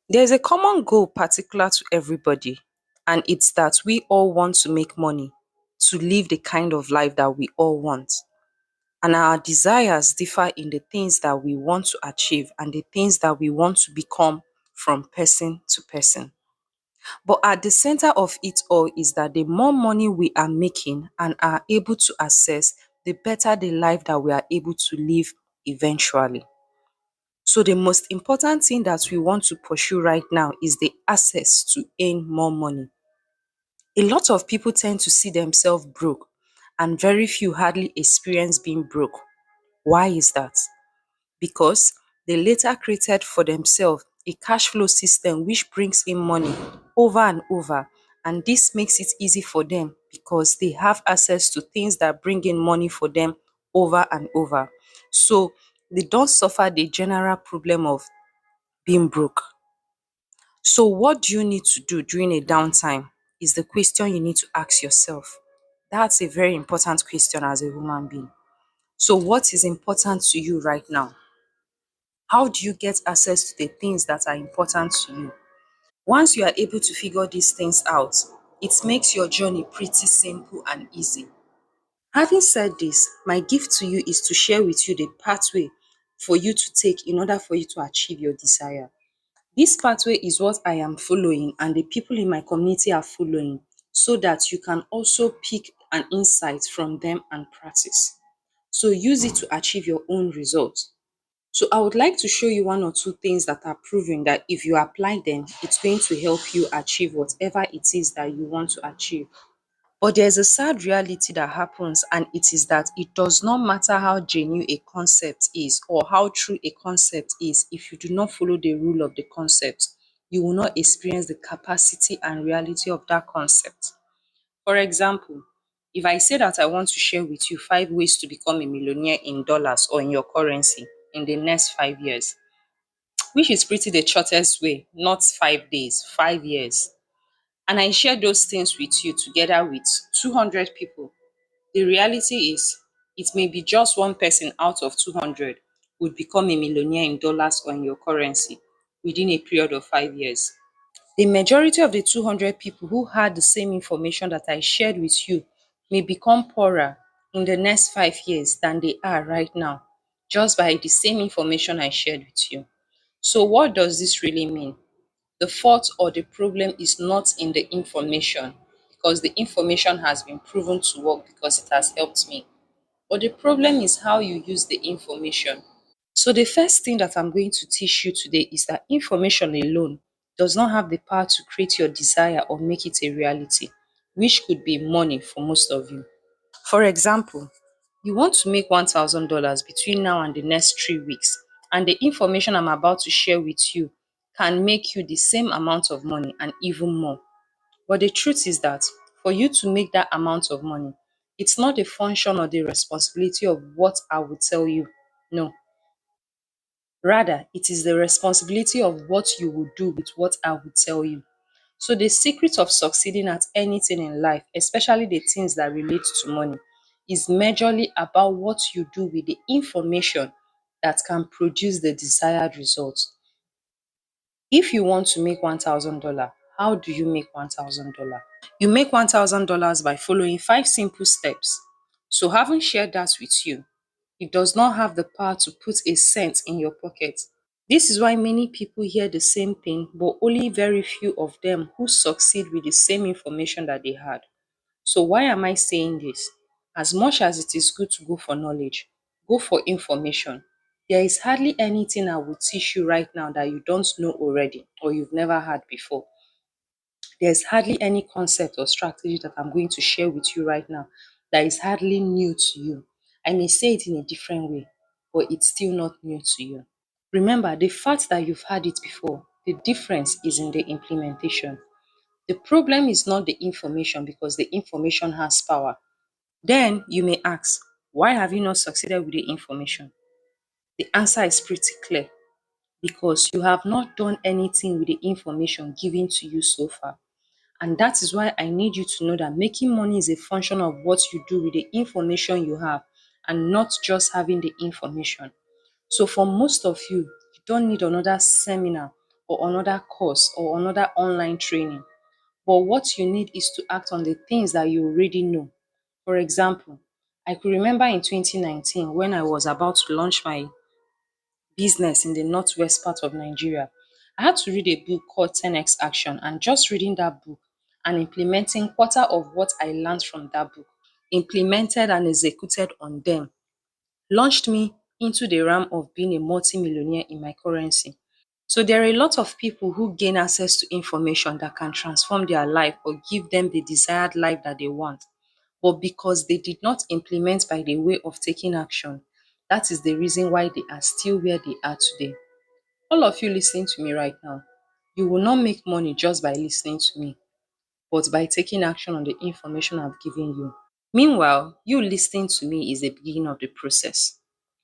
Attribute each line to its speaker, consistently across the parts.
Speaker 1: There's a common goal particular to everybody, and it's that we all want to make money to live the kind of life that we all want. And our desires differ in the things that we want to achieve and the things that we want to become from person to person. But at the center of it all is that the more money we are making and are able to access, the better the life that we are able to live eventually. So the most important thing that we want to pursue right now is the access to earn more money. A lot of people tend to see themselves broke and very few hardly experience being broke. Why is that? Because they later created for themselves a cash flow system which brings in money over and over. And this makes it easy for them because they have access to things that bring in money for them over and over. So they don't suffer the general problem of being broke. So what do you need to do during a downtime is the question you need to ask yourself. That's a very important question as a human being. So what is important to you right now? How do you get access to the things that are important to you? Once you are able to figure these things out, it makes your journey pretty simple and easy. Having said this, my gift to you is to share with you the pathway for you to take in order for you to achieve your desire. This pathway is what I am following and the people in my community are following so that you can also pick an insight from them and practice. So use it to achieve your own results. So I would like to show you one or two things that are proving that if you apply them, it's going to help you achieve whatever it is that you want to achieve. But there's a sad reality that happens, and it is that it does not matter how genuine a concept is or how true a concept is, if you do not follow the rule of the concept, you will not experience the capacity and reality of that concept. For example, if I say that I want to share with you 5 ways to become a millionaire in dollars or in your currency in the next 5 years, which is pretty the shortest way, not 5 days, 5 years. And I share those things with you together with 200 people. The reality is, it may be just one person out of 200 would become a millionaire in dollars or in your currency within a period of 5 years. The majority of the 200 people who had the same information that I shared with you may become poorer in the next 5 years than they are right now, just by the same information I shared with you. So what does this really mean? The fault or the problem is not in the information, because the information has been proven to work because it has helped me. But the problem is how you use the information. So the first thing that I'm going to teach you today is that information alone does not have the power to create your desire or make it a reality, which could be money for most of you. For example, you want to make $1,000 between now and the next 3 weeks, and the information I'm about to share with you can make you the same amount of money and even more. But the truth is that for you to make that amount of money, it's not a function or the responsibility of what I will tell you. No, rather, it is the responsibility of what you will do with what I will tell you. So the secret of succeeding at anything in life, especially the things that relate to money, is majorly about what you do with the information that can produce the desired results. If you want to make $1,000, how do you make $1,000? You make $1,000 by following 5 simple steps. So having shared that with you, it does not have the power to put a cent in your pocket. This is why many people hear the same thing, but only very few of them who succeed with the same information that they had. So why am I saying this? As much as it is good to go for knowledge, go for information. There is hardly anything I will teach you right now that you don't know already or you've never had before. There's hardly any concept or strategy that I'm going to share with you right now that is hardly new to you. I may say it in a different way, but it's still not new to you. Remember, the fact that you've had it before, the difference is in the implementation. The problem is not the information, because the information has power. Then you may ask, why have you not succeeded with the information? The answer is pretty clear, because you have not done anything with the information given to you so far. And that is why I need you to know that making money is a function of what you do with the information you have, and not just having the information. So for most of you, you don't need another seminar or another course or another online training. But what you need is to act on the things that you already know. For example, I could remember in 2019 when I was about to launch my business in the northwest part of Nigeria. I had to read a book called 10x Action, and just reading that book and implementing quarter of what I learned from that book, implemented and executed on them, launched me into the realm of being a multi-millionaire in my currency. So there are a lot of people who gain access to information that can transform their life or give them the desired life that they want. But because they did not implement by the way of taking action, that is the reason why they are still where they are today. All of you listening to me right now, you will not make money just by listening to me, but by taking action on the information I've given you. Meanwhile, you listening to me is the beginning of the process.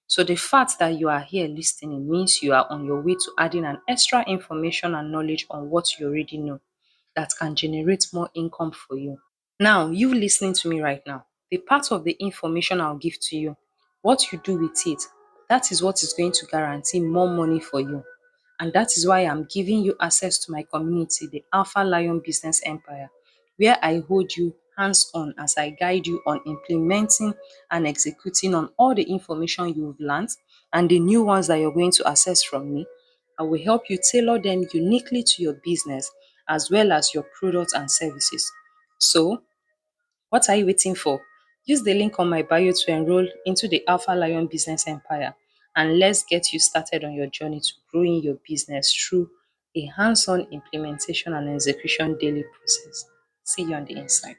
Speaker 1: So the fact that you are here listening means you are on your way to adding an extra information and knowledge on what you already know that can generate more income for you. Now, you listening to me right now, the part of the information I'll give to you, what you do with it, that is what is going to guarantee more money for you. And that is why I'm giving you access to my community, the Alpha Lion Business Empire, where I hold you hands on as I guide you on implementing and executing on all the information you've learned and the new ones that you're going to access from me. I will help you tailor them uniquely to your business as well as your products and services. So, what are you waiting for? Use the link on my bio to enroll into the Alpha Lion Business Empire, and let's get you started on your journey to growing your business through a hands on implementation and execution daily process. See you on the inside.